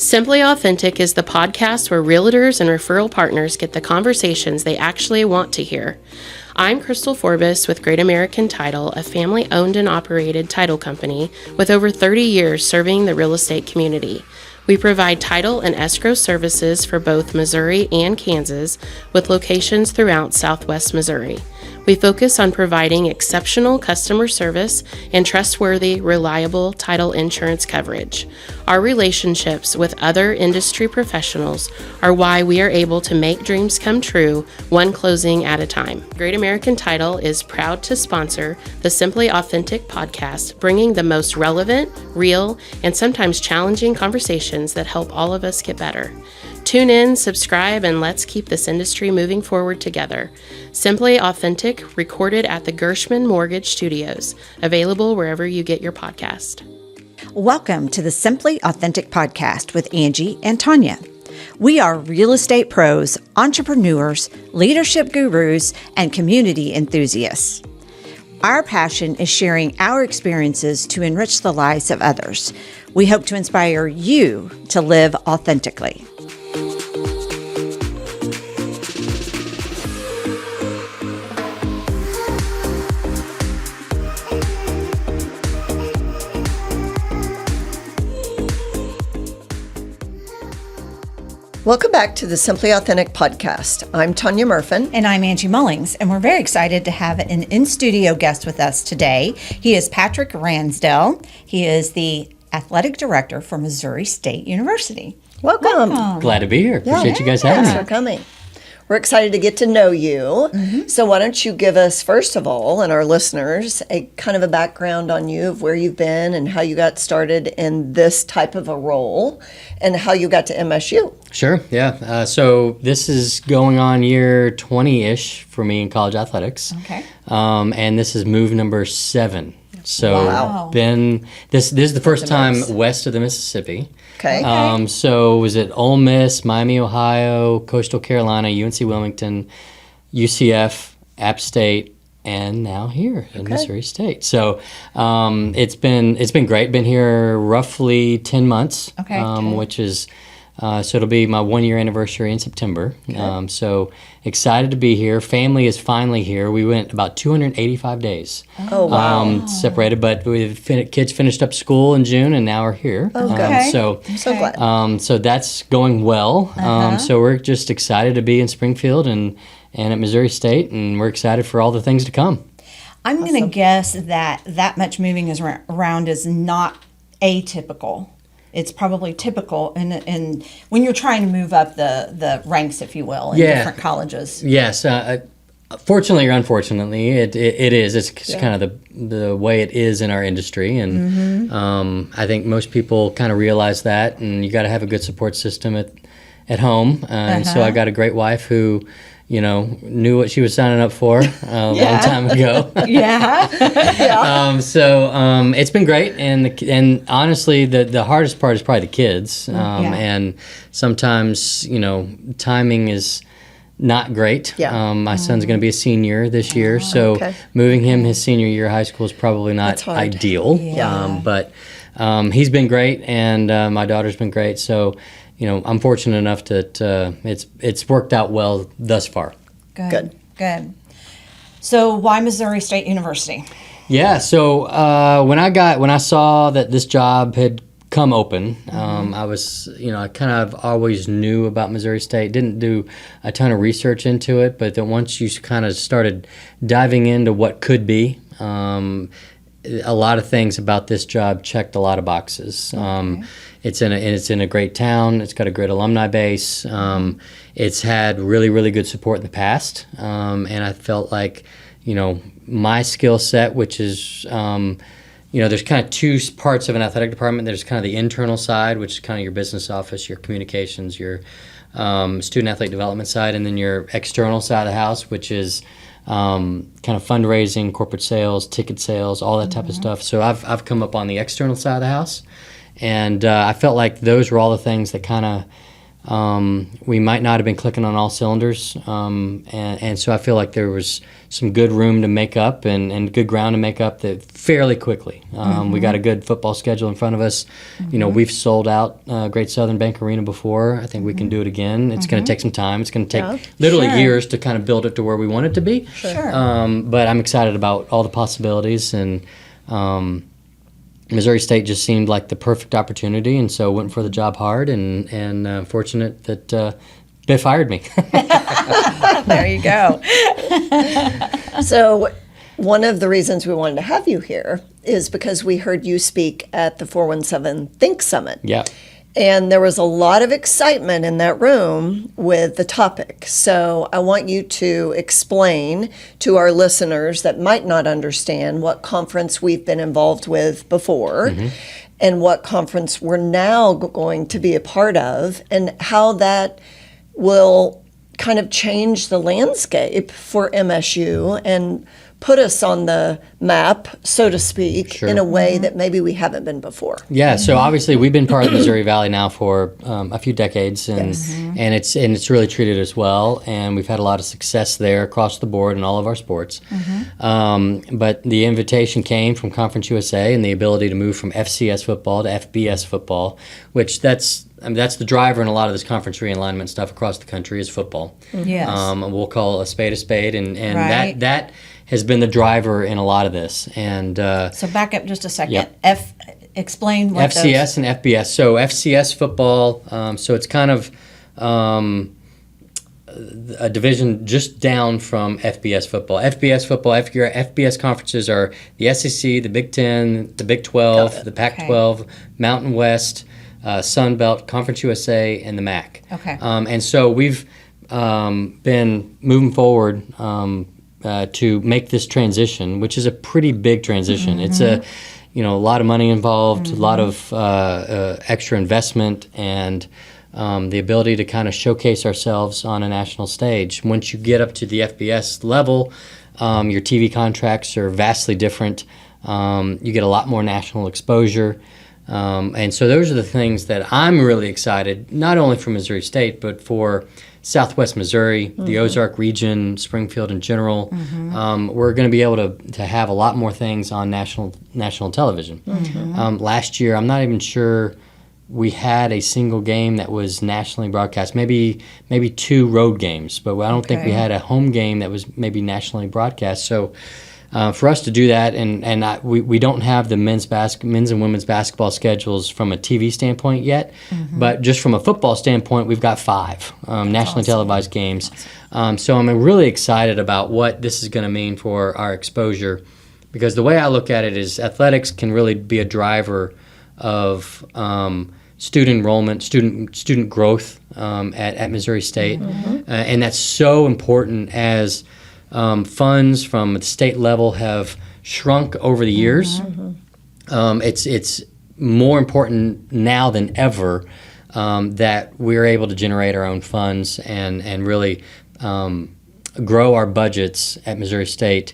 Simply Authentic is the podcast where realtors and referral partners get the conversations they actually want to hear. I'm Crystal Forbes with Great American Title, a family-owned and operated title company with over 30 years serving the real estate community. We provide title and escrow services for both Missouri and Kansas, with locations throughout Southwest Missouri. We focus on providing exceptional customer service and trustworthy, reliable title insurance coverage. Our relationships with other industry professionals are why we are able to make dreams come true, one closing at a time. Great American Title is proud to sponsor the Simply Authentic podcast, bringing the most relevant, real, and sometimes challenging conversations that help all of us get better. Tune in, subscribe, and let's keep this industry moving forward together. Simply Authentic, recorded at the Gershman Mortgage Studios, available wherever you get your podcast. Welcome to the Simply Authentic podcast with Angie and Tanya. We are real estate pros, entrepreneurs, leadership gurus, and community enthusiasts. Our passion is sharing our experiences to enrich the lives of others. We hope to inspire you to live authentically. Welcome back to the Simply Authentic podcast. I'm Tanya Murfin. And I'm Angie Mullings, and we're very excited to have an in-studio guest with us today. He is Patrick Ransdell. He is the athletic director for Missouri State University. Welcome. Glad to be here. Appreciate you guys having me. Thanks for coming. We're excited to get to know you. So why don't you give us, first of all, and our listeners, a kind of a background on you, of where you've been and how you got started in this type of a role and how you got to MSU. Sure, yeah. So this is going on year 20-ish for me in college athletics. Okay. And this is move number 7. So Wow. this is the first time west of the Mississippi. Okay. So was it Ole Miss, Miami, Ohio, Coastal Carolina, UNC Wilmington, UCF, App State, and now here in Missouri State. So it's been great. Been here roughly 10 months, which is so it'll be my 1-year anniversary in September. So excited to be here. Family is finally here. We went about 285 days. Oh, wow. Separated, but kids finished up school in June and now are here. So I'm so glad. So that's going well. So we're just excited to be in Springfield and at Missouri State, and we're excited for all the things to come. I'm going to guess that much moving around is not atypical. It's probably typical and when you're trying to move up the ranks, if you will, in different colleges. Yes. Fortunately or unfortunately, it is. It's kind of the way it is in our industry. And I think most people kind of realize that, and you got to have a good support system at home. And so I got a great wife who, knew what she was signing up for a long time ago. So it's been great, and honestly, the hardest part is probably the kids. And sometimes, timing is not great. My son's going to be a senior this year, so moving him his senior year of high school is probably not ideal. But he's been great, and my daughter's been great. So, I'm fortunate enough that it's worked out well thus far. Good. So why Missouri State University? Yeah. So when I saw that this job had come open, I was, I kind of always knew about Missouri State. Didn't do a ton of research into it, but then once you kind of started diving into what could be, a lot of things about this job checked a lot of boxes. It's in a great town. It's got a great alumni base. It's had really, really good support in the past, and I felt like, my skill set, which is, there's kind of two parts of an athletic department. There's kind of the internal side, which is kind of your business office, your communications, your student athlete development side, and then your external side of the house, which is kind of fundraising, corporate sales, ticket sales, all that type of stuff. So I've come up on the external side of the house, and I felt like those were all the things that kind of we might not have been clicking on all cylinders. And so I feel like there was some good room to make up and good ground to make up that fairly quickly. We got a good football schedule in front of us. You know, we've sold out Great Southern Bank Arena before. I think we can do it again. It's going to take some time. It's going to take literally years to kind of build it to where we want it to be. But I'm excited about all the possibilities, and Missouri State just seemed like the perfect opportunity, and so went for the job hard, and fortunate that Biff hired me. There you go. So one of the reasons we wanted to have you here is because we heard you speak at the 417 Think Summit. Yeah. And there was a lot of excitement in that room with the topic. So I want you to explain to our listeners that might not understand what conference we've been involved with before and what conference we're now going to be a part of, and how that will kind of change the landscape for MSU and put us on the map, so to speak, in a way that maybe we haven't been before. Yeah, so obviously we've been part of the Missouri Valley now for a few decades, and it's really treated us well, and we've had a lot of success there across the board in all of our sports. But the invitation came from Conference USA and the ability to move from FCS football to FBS football, which that's the driver in a lot of this conference realignment stuff across the country is football. Yes. We'll call a spade, and that has been the driver in a lot of this. And So back up just a second. Yep. Explain what FCS and FBS. So FCS football, so it's kind of a division just down from FBS football. FBS football, FBS conferences are the SEC, the Big Ten, the Big 12, the Pac-12, Mountain West, Sun Belt, Conference USA, and the MAC. Okay. And so we've been moving forward to make this transition, which is a pretty big transition. It's a lot of money involved, a lot of extra investment, and the ability to kind of showcase ourselves on a national stage. Once you get up to the FBS level, your TV contracts are vastly different. You get a lot more national exposure. And so those are the things that I'm really excited, not only for Missouri State, but for Southwest Missouri, the Ozark region, Springfield in general. We're going to be able to have a lot more things on national television. Last year, I'm not even sure we had a single game that was nationally broadcast. Maybe 2 road games, but I don't think we had a home game that was maybe nationally broadcast. So for us to do that, and we don't have the men's and women's basketball schedules from a TV standpoint yet, but just from a football standpoint, we've got 5 nationally televised games. So I'm really excited about what this is going to mean for our exposure, because the way I look at it is athletics can really be a driver of student enrollment, student growth at Missouri State, and that's so important as funds from the state level have shrunk over the years. It's more important now than ever that we're able to generate our own funds and really grow our budgets at Missouri State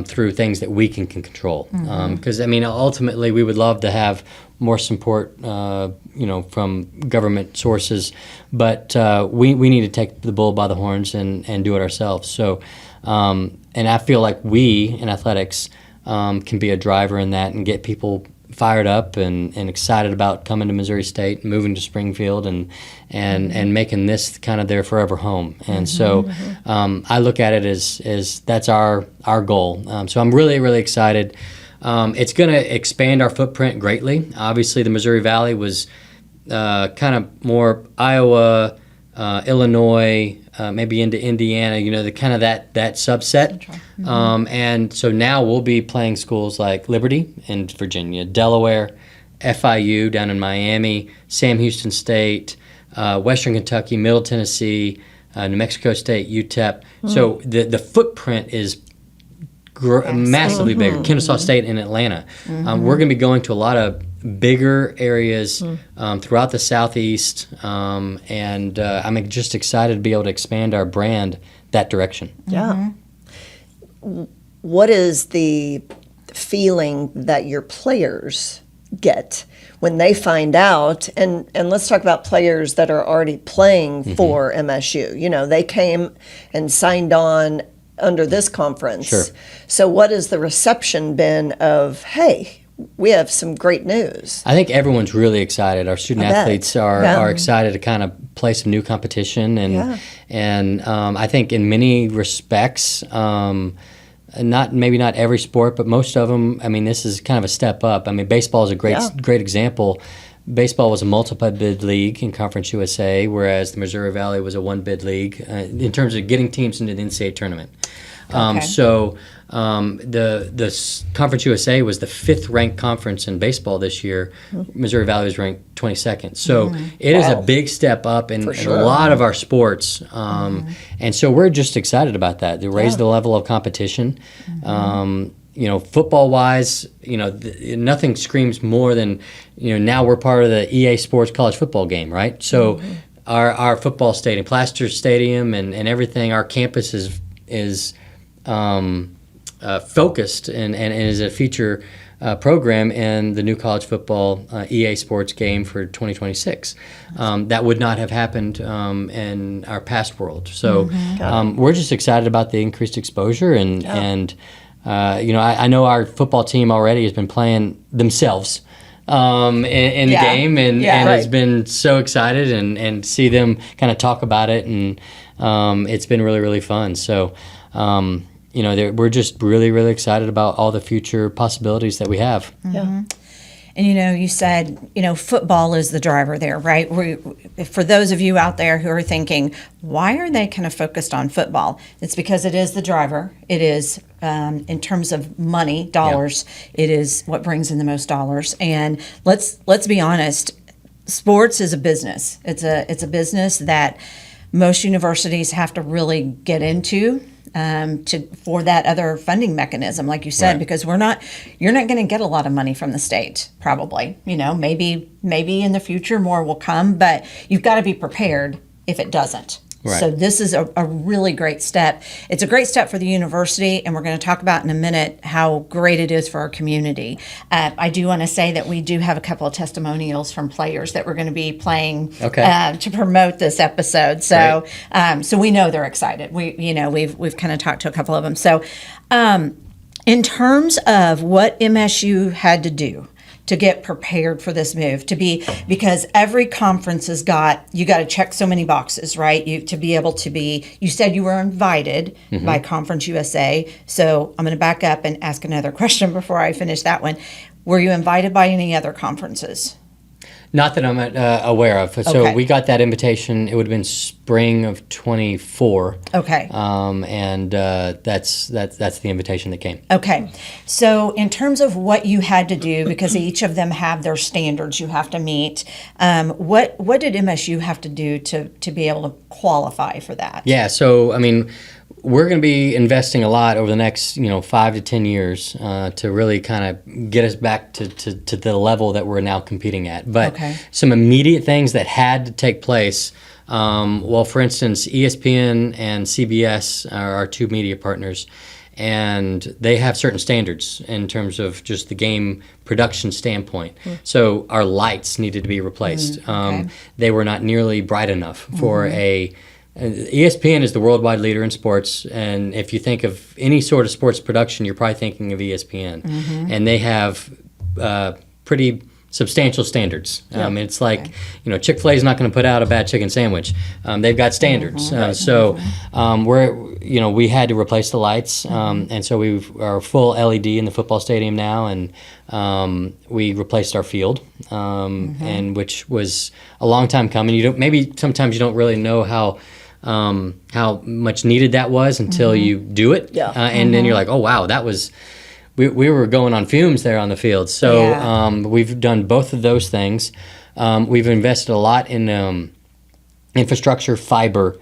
through things that we can control. Because ultimately, we would love to have more support, from government sources, but we need to take the bull by the horns and do it ourselves. So. And I feel like we in athletics can be a driver in that and get people fired up and excited about coming to Missouri State, moving to Springfield, and making this kind of their forever home. And so I look at it as that's our goal. So I'm really, really excited. It's going to expand our footprint greatly. Obviously, the Missouri Valley was kind of more Iowa, Illinois, maybe into Indiana, the kind of that subset. And so now we'll be playing schools like Liberty in Virginia, Delaware, FIU down in Miami, Sam Houston State, Western Kentucky, Middle Tennessee, New Mexico State, UTEP. So the footprint is massively bigger. Kennesaw State and Atlanta. We're going to be going to a lot of bigger areas throughout the Southeast, and I'm just excited to be able to expand our brand that direction. Yeah. What is the feeling that your players get when they find out, and let's talk about players that are already playing for MSU. You know, they came and signed on under this conference. Sure. So what has the reception been of, hey, we have some great news? I think everyone's really excited. Our student I bet. athletes are excited to kind of play some new competition, and I think in many respects, maybe not every sport, but most of them. I mean, this is kind of a step up. I mean, baseball is a great example. Baseball was a multi-bid league in Conference USA, whereas the Missouri Valley was a one-bid league in terms of getting teams into the NCAA tournament. So the Conference USA was the 5th ranked conference in baseball this year. Missouri Valley was ranked 22nd. So it is a big step up in a lot of our sports. And so we're just excited about that. They raise the level of competition. You know, football-wise, you know, nothing screams more than, you know, now we're part of the EA Sports college football game, right? So our football stadium, Plaster Stadium and everything, our campus is focused and is a feature program in the new college football EA Sports game for 2026. That would not have happened in our past world. So we're just excited about the increased exposure and you know, I know our football team already has been playing themselves in the game and has been so excited and see them kind of talk about it, and it's been really, really fun. So you know, we're just really, really excited about all the future possibilities that we have. And, you know, you said, you know, football is the driver there, right? For those of you out there who are thinking, why are they kind of focused on football? It's because it is the driver. It is, in terms of money, dollars, it is what brings in the most dollars. And let's be honest, sports is a business. It's a business that most universities have to really get into. For that other funding mechanism, like you said, because you're not going to get a lot of money from the state, probably. You know, maybe in the future more will come, but you've got to be prepared if it doesn't. Right. So this is a really great step. It's a great step for the university, and we're going to talk about in a minute how great it is for our community. I do want to say that we do have a couple of testimonials from players that we're going to be playing to promote this episode. So so we know they're excited. We've kind of talked to a couple of them. So in terms of what MSU had to do to get prepared for this move, because every conference you got to check so many boxes, right? You said you were invited by Conference USA. So I'm going to back up and ask another question before I finish that one. Were you invited by any other conferences? Not that I'm aware of. So we got that invitation. It would have been spring of 24. Okay. And that's the invitation that came. Okay. So in terms of what you had to do, because each of them have their standards you have to meet, what did MSU have to do to be able to qualify for that? Yeah. So I mean, we're going to be investing a lot over the next 5 to 10 years to really kind of get us back to the level that we're now competing at. But some immediate things that had to take place. Well, for instance, ESPN and CBS are our two media partners, and they have certain standards in terms of just the game production standpoint. So our lights needed to be replaced. They were not nearly bright enough for ESPN is the worldwide leader in sports, and if you think of any sort of sports production, you're probably thinking of ESPN. And they have pretty substantial standards. It's like, Chick-fil-A is not going to put out a bad chicken sandwich. They've got standards. We had to replace the lights, and so we are full LED in the football stadium now, and we replaced our field, and which was a long time coming. Maybe sometimes you don't really know how much needed that was until you do it, and then you're like, oh wow, that was. We were going on fumes there on the field. So we've done both of those things. We've invested a lot in infrastructure, fiber,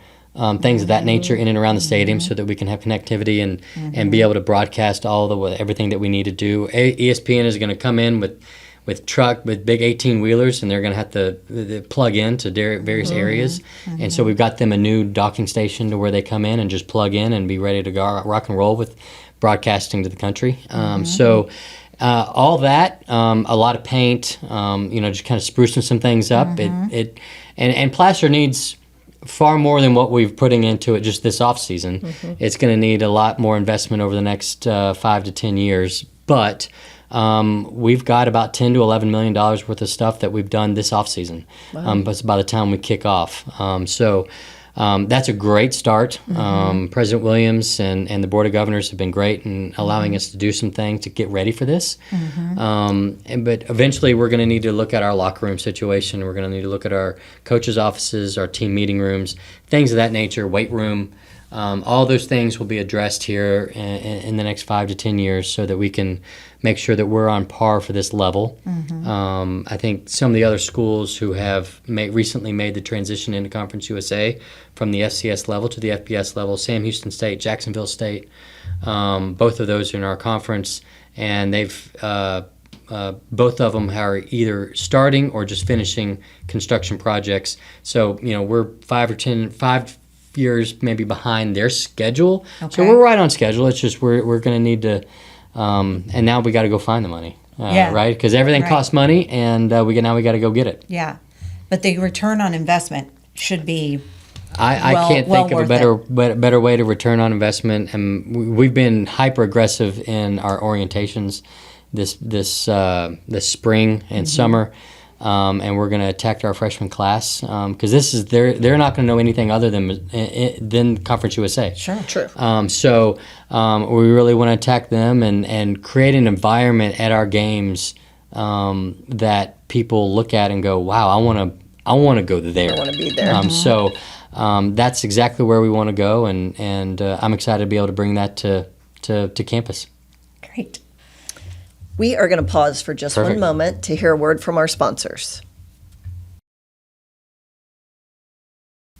things of that nature in and around the stadium so that we can have connectivity and be able to broadcast everything that we need to do. ESPN is going to come in with big 18-wheelers, and they're going to have to plug in to various areas. And so we've got them a new docking station to where they come in and just plug in and be ready to go rock and roll with broadcasting to the country. So all that, a lot of paint, just kind of sprucing some things up. And plaster needs far more than what we're putting into it just this off season. It's going to need a lot more investment over the next 5 to 10 years. But we've got about $10 to $11 million worth of stuff that we've done this off season. But by the time we kick off, that's a great start. President Williams and the Board of Governors have been great in allowing us to do some things to get ready for this. But eventually we're going to need to look at our locker room situation. We're going to need to look at our coaches' offices, our team meeting rooms, things of that nature, weight room. All those things will be addressed here in the next 5 to 10 years so that we can make sure that we're on par for this level. I think some of the other schools who have recently made the transition into Conference USA from the FCS level to the FBS level, Sam Houston State, Jacksonville State, both of those are in our conference, and they've both of them are either starting or just finishing construction projects. So, we're 5 years maybe behind their schedule. So we're right on schedule. It's just we're going to need to, and now we got to go find the money, right? Because everything costs money, and we got to go get it. Yeah, but the return on investment should be. I can't think of a better way to return on investment, and we've been hyper aggressive in our orientations this spring and summer. And we're going to attack our freshman class because they're not going to know anything other than Conference USA. Sure, true. So we really want to attack them and create an environment at our games that people look at and go, "Wow, I want to go there. I want to be there." So that's exactly where we want to go, and I'm excited to be able to bring that to campus. Great. We are going to pause for just Perfect. one moment to hear a word from our sponsors.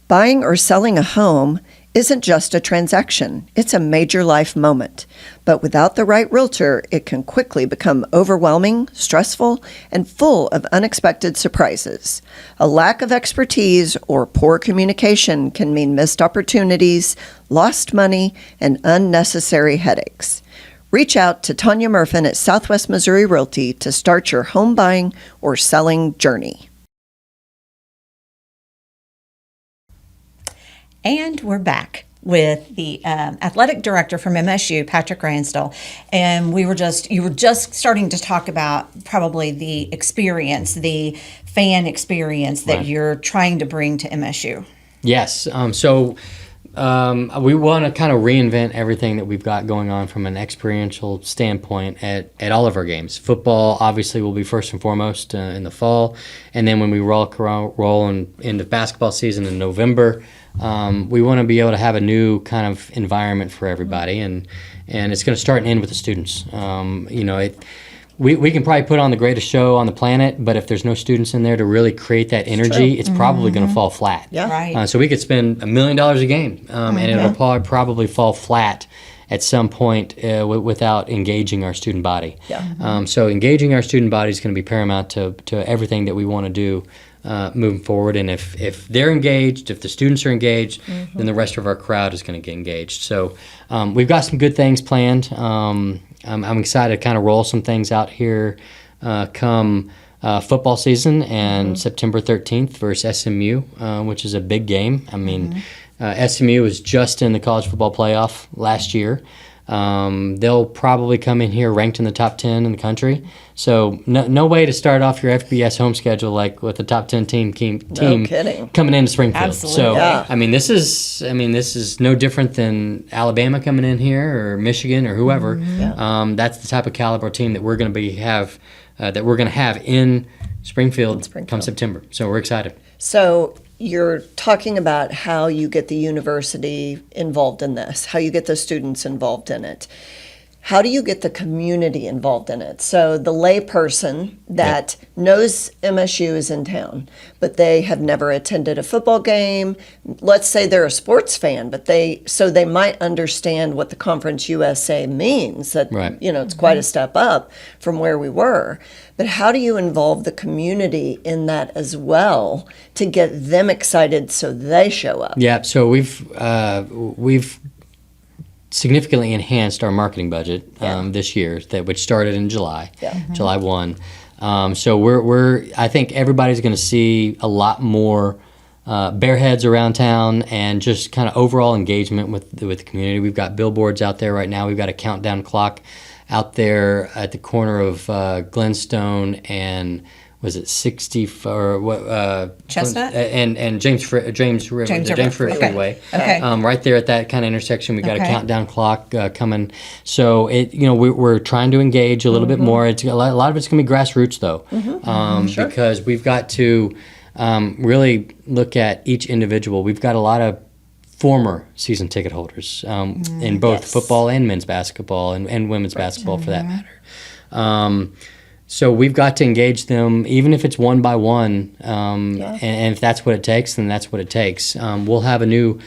Buying or selling a home isn't just a transaction, it's a major life moment. But without the right realtor, it can quickly become overwhelming, stressful, and full of unexpected surprises. A lack of expertise or poor communication can mean missed opportunities, lost money, and unnecessary headaches. Reach out to Tanya Murfin at Southwest Missouri Realty to start your home buying or selling journey. And we're back with the athletic director from MSU, Patrick Ransdell. And you were just starting to talk about probably the fan experience that you're trying to bring to MSU. Yes. We want to kind of reinvent everything that we've got going on from an experiential standpoint at all of our games. Football obviously will be first and foremost in the fall, and then when we roll into basketball season in November, we want to be able to have a new kind of environment for everybody, and it's going to start and end with the students. We can probably put on the greatest show on the planet, but if there's no students in there to really create that energy, it's probably going to fall flat. Yeah. Right. So we could spend $1 million a game, and it'll probably fall flat at some point without engaging our student body. Yeah. So engaging our student body is going to be paramount to everything that we want to do moving forward. And if they're engaged, if the students are engaged, then the rest of our crowd is going to get engaged. So we've got some good things planned. I'm excited to kind of roll some things out here come football season and September 13th versus SMU, which is a big game. I mean, SMU was just in the college football playoff last year. They'll probably come in here ranked in the top 10 in the country. So no way to start off your FBS home schedule like with the top 10 team coming into Springfield. Absolutely. So Yeah. this is no different than Alabama coming in here or Michigan or whoever. That's the type of caliber team that we're going to have in Springfield come September. So we're excited. So you're talking about how you get the university involved in this, how you get the students involved in it. How do you get the community involved in it? So the lay person that knows MSU is in town, but they have never attended a football game. Let's say they're a sports fan, but they might understand what the Conference USA means. That it's quite a step up from where we were. But how do you involve the community in that as well to get them excited so they show up? Yeah. So we've significantly enhanced our marketing budget this year, which started in July, July 1. So I think everybody's going to see a lot more bare heads around town and just kind of overall engagement with the community. We've got billboards out there right now. We've got a countdown clock out there at the corner of Glenstone and was it 60 or what? Chestnut and James River, James River Freeway. Okay. Right there at that kind of intersection, we got a Okay. countdown clock coming. So we're trying to engage a little bit more. It's a lot of it's going to be grassroots though, because we've got to really look at each individual. We've got a lot of former season ticket holders in both football and men's basketball and women's basketball for that matter. So we've got to engage them, even if it's one by one, and if that's what it takes, then that's what it takes. We'll have a new,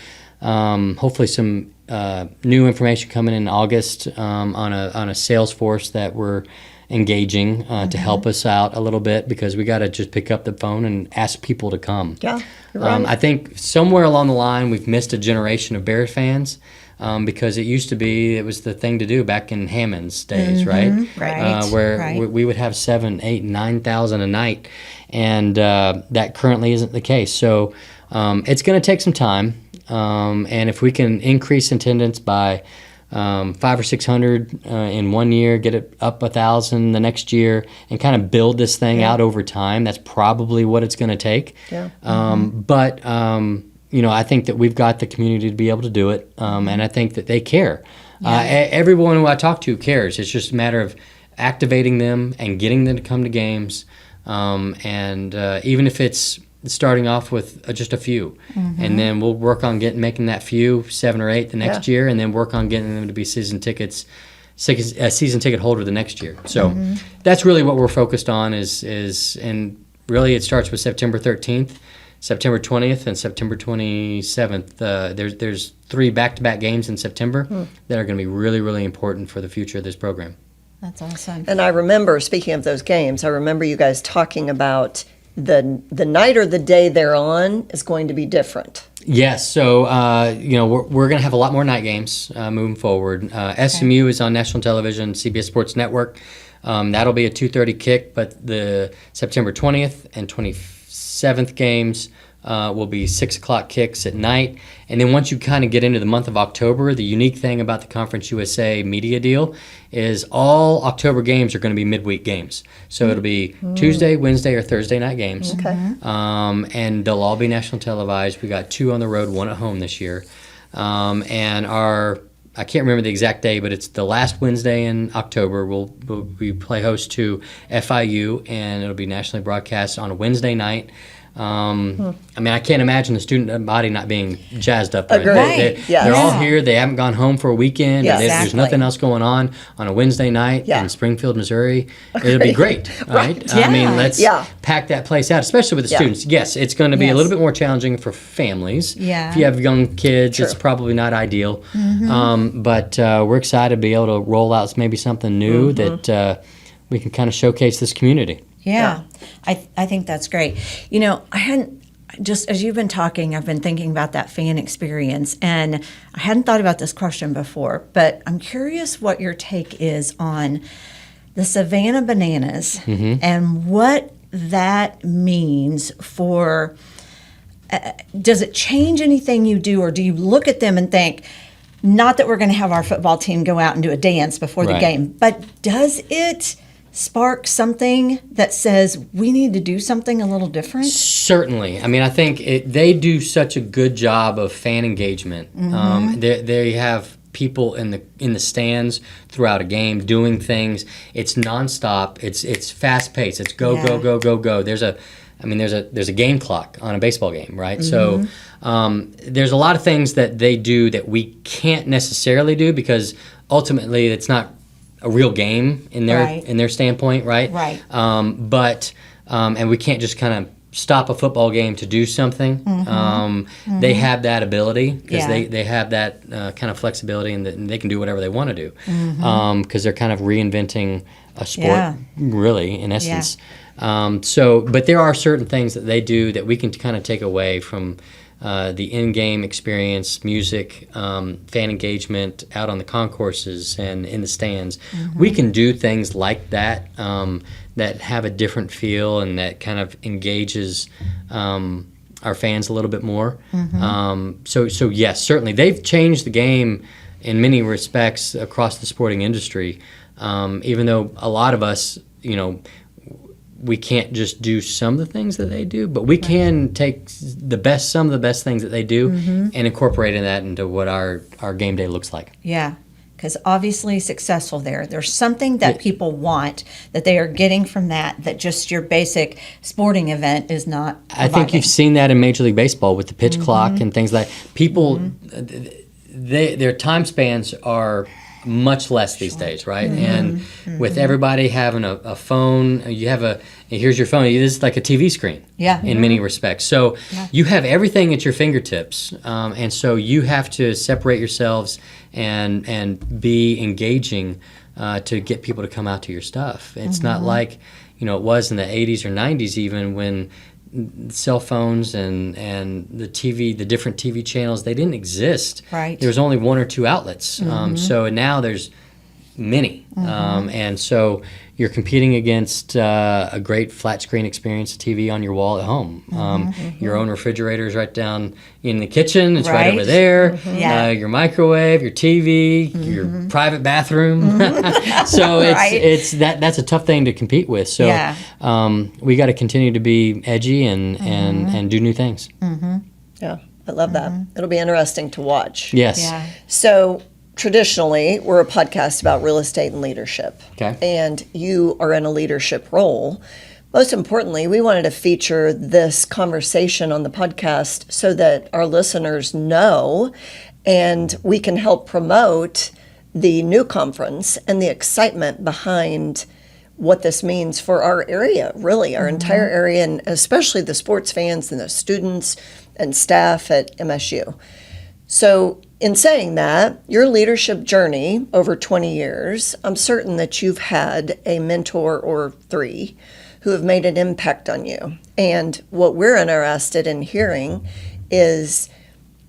hopefully some new information coming in August on a sales force that we're engaging to help us out a little bit, because we got to just pick up the phone and ask people to come. Yeah, you're right. I think somewhere along the line we've missed a generation of Bears fans. Because it used to be, it was the thing to do back in Hammond's days, right? Right. Where we would have 7, 8, 9,000 a night, and that currently isn't the case. So it's going to take some time, and if we can increase attendance by 500 or 600 in 1 year, get it up 1,000 the next year, and kind of build this thing out over time, that's probably what it's going to take. Yeah. But I think that we've got the community to be able to do it, and I think that they care. Everyone who I talk to cares. It's just a matter of activating them and getting them to come to games, and even if it's starting off with just a few, and then we'll work on making that few 7 or 8 the next year, and then work on getting them to be season ticket holder the next year. So that's really what we're focused on and really it starts with September 13th. September 20th and September 27th. There's 3 back-to-back games in September that are going to be really, really important for the future of this program. That's awesome. And I remember, speaking of those games, I remember you guys talking about the night or the day they're on is going to be different. Yes, so we're going to have a lot more night games moving forward. SMU is on national television, CBS Sports Network. That'll be a 2:30 kick, but the September 20th and 27th games will be 6 o'clock kicks at night. And then once you kind of get into the month of October, the unique thing about the Conference USA media deal is all October games are going to be midweek games. So it'll be Tuesday, Wednesday, or Thursday night games. Okay. And they'll all be national televised. We got 2 on the road, 1 at home this year. And I can't remember the exact day, but it's the last Wednesday in October. We play host to FIU, and it'll be nationally broadcast on a Wednesday night. I mean, I can't imagine the student body not being jazzed up. Agreed. They're all here. They haven't gone home for a weekend. Yes. There's nothing else going on a Wednesday night in Springfield, Missouri. It'll be great, right? Yeah. I mean, let's pack that place out, especially with the students. Yes, it's going to be a little bit more challenging for families. Yeah. If you have young kids, it's probably not ideal. But we're excited to be able to roll out maybe something new that we can kind of showcase this community. Yeah. I think that's great. You know, I hadn't, just as you've been talking, I've been thinking about that fan experience, and I hadn't thought about this question before, but I'm curious what your take is on the Savannah Bananas and what that means for, does it change anything you do, or do you look at them and think, not that we're going to have our football team go out and do a dance before the game, but does it spark something that says we need to do something a little different? Certainly. I mean, I think they do such a good job of fan engagement. They have people in the stands throughout a game doing things. It's nonstop. It's fast paced. It's go go go go go. There's a game clock on a baseball game, right? So there's a lot of things that they do that we can't necessarily do because ultimately it's not a real game in their standpoint, right? Right. And we can't just kind of stop a football game to do something. They have that ability because they have that kind of flexibility, and they can do whatever they want to do because they're kind of reinventing a sport, really, in essence. But there are certain things that they do that we can kind of take away from the in-game experience, music, fan engagement out on the concourses and in the stands. We can do things like that that have a different feel and that kind of engages our fans a little bit more. So yes, certainly they've changed the game in many respects across the sporting industry. Even though a lot of us, we can't just do some of the things that they do, but we can take some of the best things that they do and incorporate that into what our game day looks like. Yeah, because obviously successful there. There's something that people want that they are getting from that just your basic sporting event is not providing. I think you've seen that in Major League Baseball with the pitch clock and things like that. People, their time spans are much less these days, right? And with everybody having a phone, here's your phone. This is like a TV screen in many respects. So you have everything at your fingertips, and so you have to separate yourselves and be engaging to get people to come out to your stuff. It's not like it was in the 80s or 90s even when cell phones and the TV, the different TV channels, they didn't exist. Right. There was only one or two outlets. So now there's many. And so you're competing against a great flat screen experience TV on your wall at home. Your own refrigerator is right down in the kitchen. It's right over there. Your microwave, your TV, your private bathroom. So it's that's a tough thing to compete with. So we got to continue to be edgy and do new things. Yeah, I love that. It'll be interesting to watch. Yes. Yeah. So traditionally, we're a podcast about real estate and leadership. Okay. And you are in a leadership role. Most importantly, we wanted to feature this conversation on the podcast so that our listeners know and we can help promote the new conference and the excitement behind what this means for our area, really, our entire area, and especially the sports fans and the students and staff at MSU. So in saying that, your leadership journey over 20 years, I'm certain that you've had a mentor or three who have made an impact on you. And what we're interested in hearing is,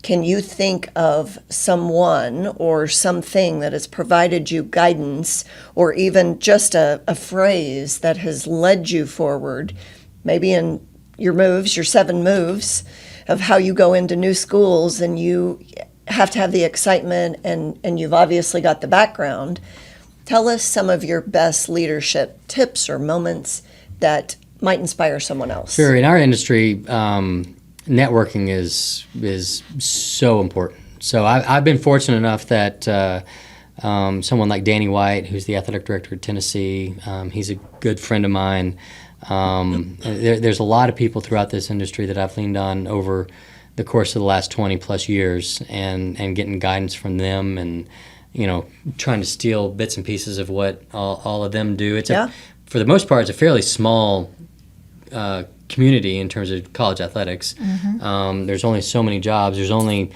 can you think of someone or something that has provided you guidance or even just a phrase that has led you forward, maybe in your 7 moves of how you go into new schools and you have to have the excitement and you've obviously got the background. Tell us some of your best leadership tips or moments that might inspire someone else. Sure. In our industry, networking is so important. So I've been fortunate enough that someone like Danny White, who's the athletic director at Tennessee, he's a good friend of mine. There's a lot of people throughout this industry that I've leaned on over the course of the last 20 plus years and getting guidance from them and, trying to steal bits and pieces of what all of them do. For the most part, it's a fairly small community in terms of college athletics. There's only so many jobs. There's only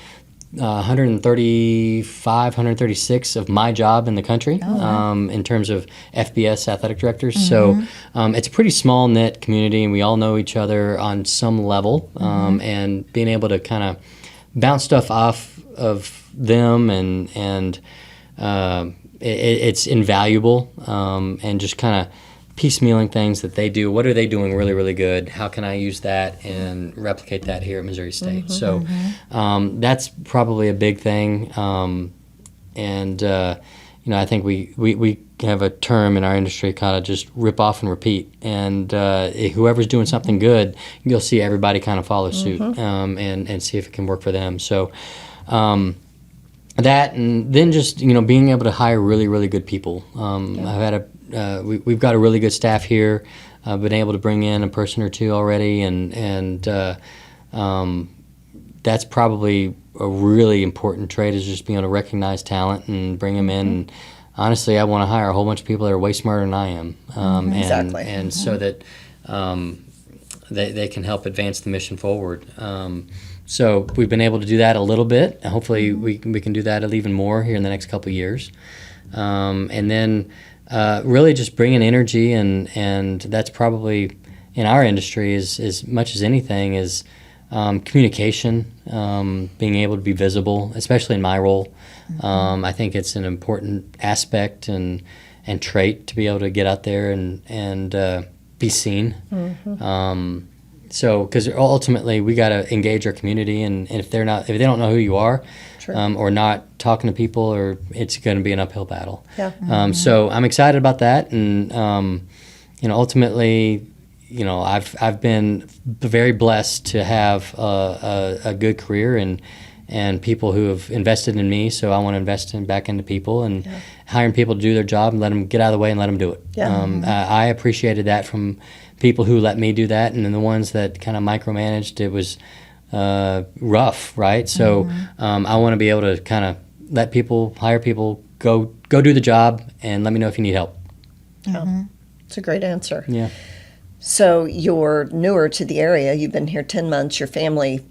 135, 136 of my job in the country in terms of FBS athletic directors. So it's a pretty small knit community, and we all know each other on some level. And being able to kind of bounce stuff off of them and it's invaluable. And just kind of piecemealing things that they do. What are they doing really, really good? How can I use that and replicate that here at Missouri State? So that's probably a big thing. I think we have a term in our industry, kind of just rip off and repeat. And whoever's doing something good, you'll see everybody kind of follow suit and see if it can work for them. So that, and then just being able to hire really, really good people. I've had we've got a really good staff here. I've been able to bring in a person or two already, and that's probably a really important trait, is just being able to recognize talent and bring them in. And honestly, I want to hire a whole bunch of people that are way smarter than I am, Exactly. and so that they can help advance the mission forward. So we've been able to do that a little bit, and hopefully we can do that even more here in the next couple of years. And then really just bringing energy, and that's probably in our industry as much as anything is communication, being able to be visible, especially in my role. I think it's an important aspect and trait to be able to get out there and be seen. So, because ultimately we got to engage our community, and if they don't know who you are, or not talking to people, or it's going to be an uphill battle. Yeah. So I'm excited about that, and ultimately, I've been very blessed to have a good career and people who have invested in me. So I want to invest back into people and hiring people to do their job and let them get out of the way and let them do it. Yeah. I appreciated that from people who let me do that, and then the ones that kind of micromanaged, it was rough, right? So I want to be able to kind of hire people, go do the job, and let me know if you need help. It's a great answer. Yeah. So you're newer to the area. You've been here 10 months, your family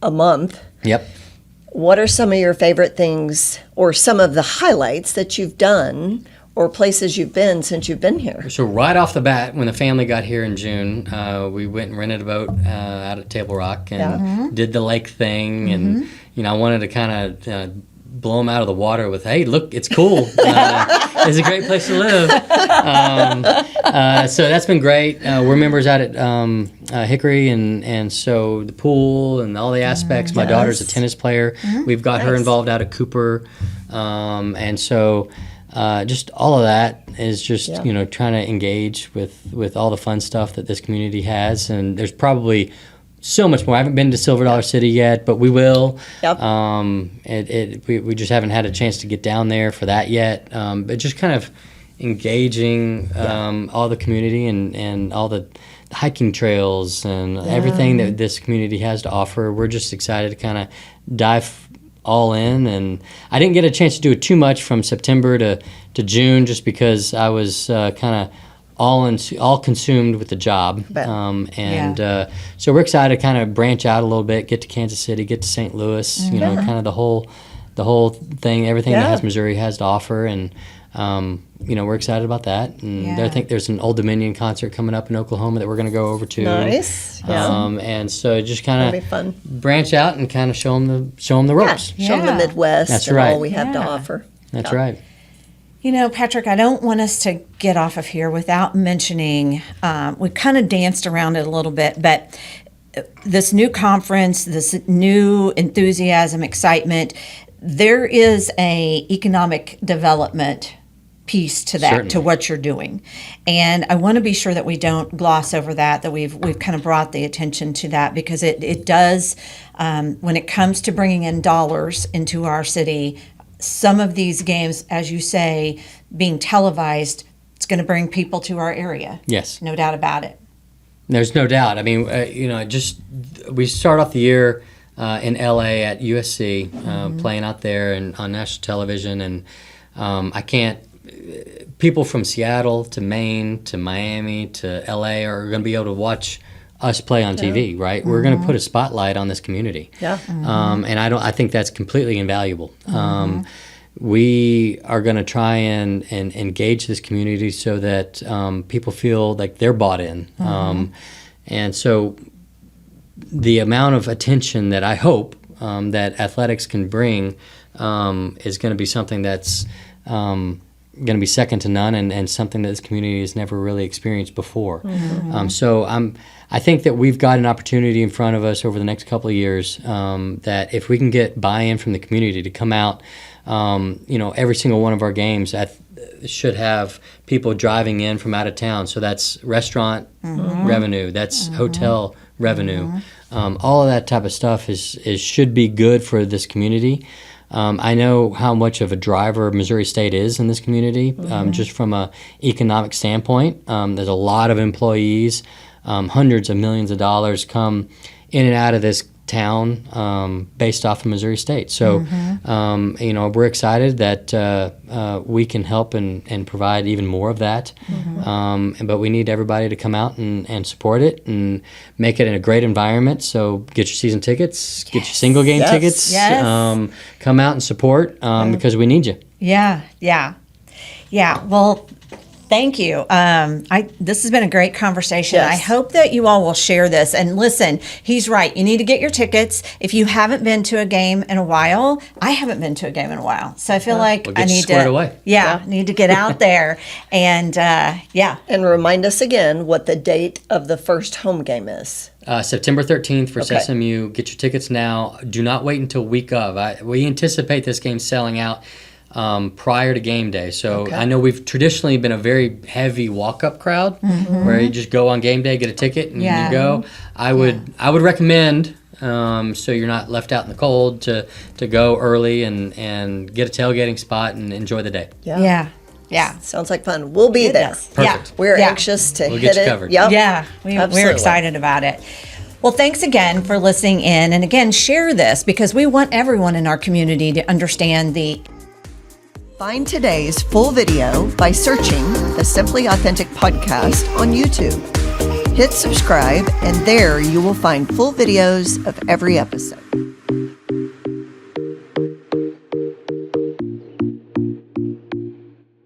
a month. Yep. What are some of your favorite things or some of the highlights that you've done or places you've been since you've been here? So right off the bat, when the family got here in June, we went and rented a boat out at Table Rock and did the lake thing. And, I wanted to kind of blow them out of the water with, hey, look, it's cool. It's a great place to live. So that's been great. We're members out at Hickory, and so the pool and all the aspects. My daughter's a tennis player. We've got her involved out at Cooper. And so just all of that is just, trying to engage with all the fun stuff that this community has. And there's probably so much more. I haven't been to Silver Dollar City yet, but we will. Yep. We just haven't had a chance to get down there for that yet. But just kind of engaging all the community and all the hiking trails and everything that this community has to offer. We're just excited to kind of dive all in. And I didn't get a chance to do it too much from September to June, just because I was kind of all consumed with the job. So we're excited to kind of branch out a little bit, get to Kansas City, get to St. Louis, kind of the whole thing, everything that Missouri has to offer. And we're excited about that. And I think there's an Old Dominion concert coming up in Oklahoma that we're going to go over to. Nice. And so just kind of branch out and kind of show them the ropes. Show them the Midwest. That's and right. all we have to offer. That's right. Patrick, I don't want us to get off of here without mentioning, we kind of danced around it a little bit, but this new conference, this new enthusiasm, excitement, there is a economic development piece to that, Certainly. to what you're doing. And I want to be sure that we don't gloss over that we've kind of brought the attention to that, because it does, when it comes to bringing in dollars into our city, some of these games, as you say, being televised, it's going to bring people to our area. Yes. No doubt about it. There's no doubt. I mean, we start off the year in LA at USC, playing out there and on national television. And people from Seattle to Maine to Miami to LA are going to be able to watch us play on TV, right? We're going to put a spotlight on this community. Yeah. And I think that's completely invaluable. We are going to try and engage this community so that people feel like they're bought in. And so the amount of attention that I hope that athletics can bring is going to be something that's going to be second to none, and something that this community has never really experienced before. I think that we've got an opportunity in front of us over the next couple of years that if we can get buy-in from the community to come out, every single one of our games should have people driving in from out of town. So that's restaurant revenue, that's hotel revenue. All of that type of stuff should be good for this community. I know how much of a driver Missouri State is in this community, just from an economic standpoint. There's a lot of employees, hundreds of millions of dollars come in and out of this town based off of Missouri State. So, we're excited that we can help and provide even more of that. But we need everybody to come out and support it and make it in a great environment. So get your season tickets, get your single game tickets, come out and support because we need you. Yeah. Well, Thank you. This has been a great conversation. Yes. I hope that you all will share this. And listen, he's right. You need to get your tickets. If you haven't been to a game in a while, I haven't been to a game in a while. So I feel like We'll I get you need squared to, away. need to get out there and And remind us again what the date of the first home game is. September 13th for Okay. SMU. Get your tickets now. Do not wait until week of. We anticipate this game selling out prior to game day. So I know we've traditionally been a very heavy walk-up crowd where you just go on game day, get a ticket, and Yeah. you go. I would recommend, so you're not left out in the cold, to go early and get a tailgating spot and enjoy the day. Yeah. Sounds like fun. We'll be Goodness. there. Perfect. We're Yeah. anxious to We'll hit get you it. covered. Yep. Yeah, we're Absolutely. excited about it. Well, thanks again for listening in. And again, share this because we want everyone in our community to understand the Find today's full video by searching the Simply Authentic podcast on YouTube. Hit subscribe, and there you will find full videos of every episode.